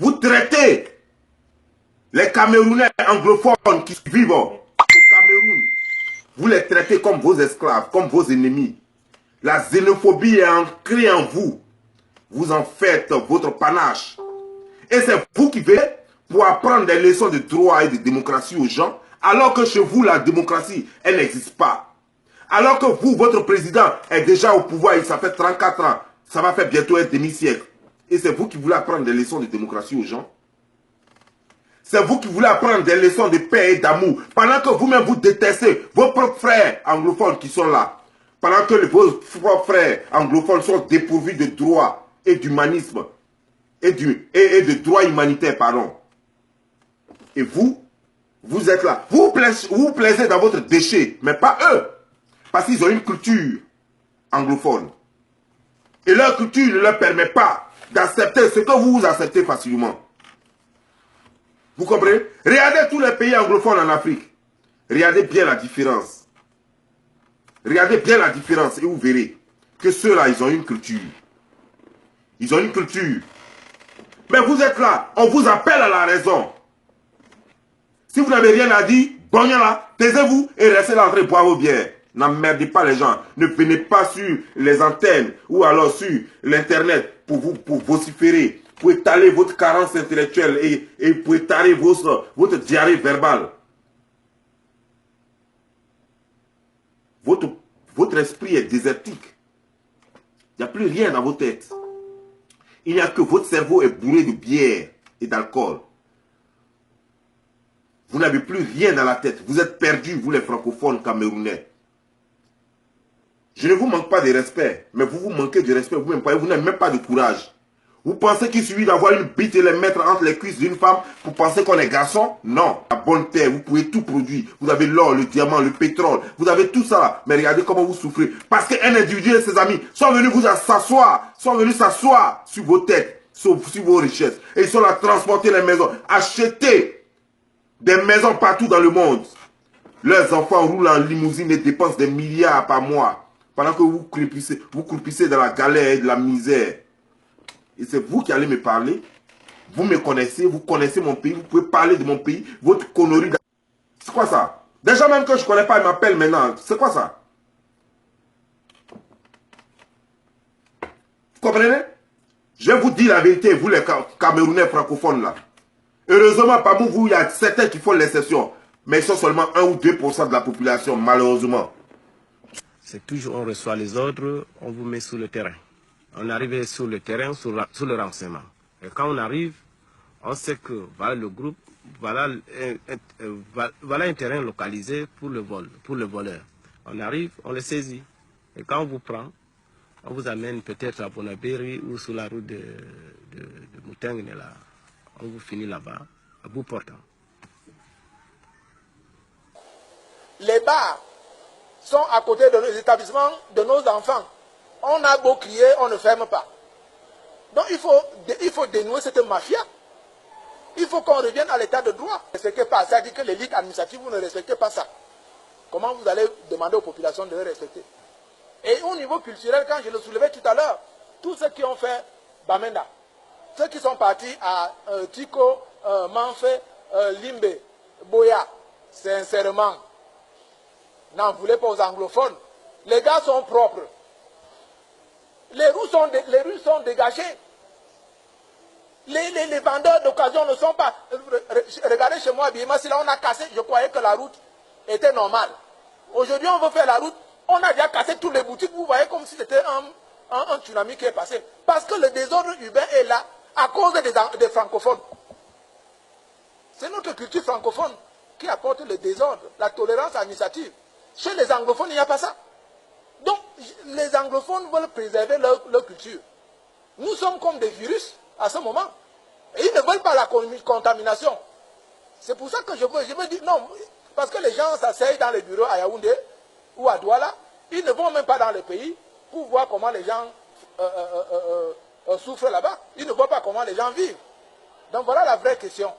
Vous traitez les Camerounais anglophones qui vivent au Cameroun. Vous les traitez comme vos esclaves, comme vos ennemis. La xénophobie est ancrée en vous. Vous en faites votre panache. Et c'est vous qui venez pour apprendre des leçons de droit et de démocratie aux gens, alors que chez vous, la démocratie, elle n'existe pas. Alors que vous, votre président est déjà au pouvoir, il ça fait 34 ans. Ça va faire bientôt un demi-siècle. Et c'est vous qui voulez apprendre des leçons de démocratie aux gens. C'est vous qui voulez apprendre des leçons de paix et d'amour. Pendant que vous-même vous détestez vos propres frères anglophones qui sont là. Pendant que vos propres frères anglophones sont dépourvus de droits et d'humanisme. Et de droits humanitaires, pardon. Et vous, vous êtes là. Vous vous plaisez dans votre déchet, mais pas eux. Parce qu'ils ont une culture anglophone. Et leur culture ne leur permet pas d'accepter ce que vous acceptez facilement. Vous comprenez? Regardez tous les pays anglophones en Afrique. Regardez bien la différence. Regardez bien la différence et vous verrez que ceux-là, ils ont une culture. Ils ont une culture. Mais vous êtes là, on vous appelle à la raison. Si vous n'avez rien à dire, bon là, taisez-vous et restez là en train de boire vos bières. N'emmerdez pas les gens. Ne venez pas sur les antennes ou alors sur l'internet pour vociférer, pour étaler votre carence intellectuelle et pour étaler votre diarrhée verbale. Votre esprit est désertique. Il n'y a plus rien dans vos têtes. Il n'y a que votre cerveau est bourré de bière et d'alcool. Vous n'avez plus rien dans la tête. Vous êtes perdus, vous les francophones camerounais. Je ne vous manque pas de respect, mais vous manquez de respect vous-même. Vous n'avez même pas de courage. Vous pensez qu'il suffit d'avoir une bite et les mettre entre les cuisses d'une femme pour penser qu'on est garçon? Non. La bonne terre, vous pouvez tout produire. Vous avez l'or, le diamant, le pétrole. Vous avez tout ça. Mais regardez comment vous souffrez. Parce qu'un individu et ses amis sont venus vous s'asseoir, sur vos têtes, sur vos richesses. Et ils sont là à transporter les maisons, acheter des maisons partout dans le monde. Leurs enfants roulent en limousine et dépensent des milliards par mois. Pendant que vous croupissez dans la galère et de la misère. Et c'est vous qui allez me parler. Vous me connaissez, vous connaissez mon pays, vous pouvez parler de mon pays, votre connerie. C'est quoi ça? Des gens même que je ne connais pas, ils m'appellent maintenant. C'est quoi ça? Vous comprenez? Je vais vous dire la vérité, vous les Camerounais francophones là. Heureusement, parmi vous, il y a certains qui font l'exception. Mais ils sont seulement 1 ou 2% de la population, malheureusement. C'est toujours on reçoit les ordres, on vous met sur le terrain. On arrive sur le terrain, sur le renseignement. Et quand on arrive, on sait que voilà le groupe, voilà un terrain localisé pour le vol, pour le voleur. On arrive, on le saisit. Et quand on vous prend, on vous amène peut-être à Bonabéry ou sur la route de Moutengne, là. On vous finit là-bas, à bout portant. Les bars sont à côté de nos établissements, de nos enfants. On a beau crier, on ne ferme pas. Donc il faut dénouer cette mafia. Il faut qu'on revienne à l'état de droit. Ne respectez pas, c'est-à-dire que l'élite administrative, vous ne respectez pas ça. Comment vous allez demander aux populations de le respecter? Et au niveau culturel, quand je le soulevais tout à l'heure, tous ceux qui ont fait Bamenda, ceux qui sont partis à Tiko, Manfé, Limbe, Boya, sincèrement, n'en voulez pas aux anglophones. Les gars sont propres. Les rues sont dégagées. Les vendeurs d'occasion ne sont pas... Regardez chez moi, si là on a cassé, je croyais que la route était normale. Aujourd'hui on veut faire la route, on a déjà cassé toutes les boutiques, vous voyez comme si c'était un tsunami qui est passé. Parce que le désordre urbain est là à cause des francophones. C'est notre culture francophone qui apporte le désordre, la tolérance administrative. Chez les anglophones, il n'y a pas ça. Donc, les anglophones veulent préserver leur culture. Nous sommes comme des virus à ce moment. Et ils ne veulent pas la contamination. C'est pour ça que je veux dire non. Parce que les gens s'asseyent dans les bureaux à Yaoundé ou à Douala. Ils ne vont même pas dans le pays pour voir comment les gens souffrent là-bas. Ils ne voient pas comment les gens vivent. Donc voilà la vraie question.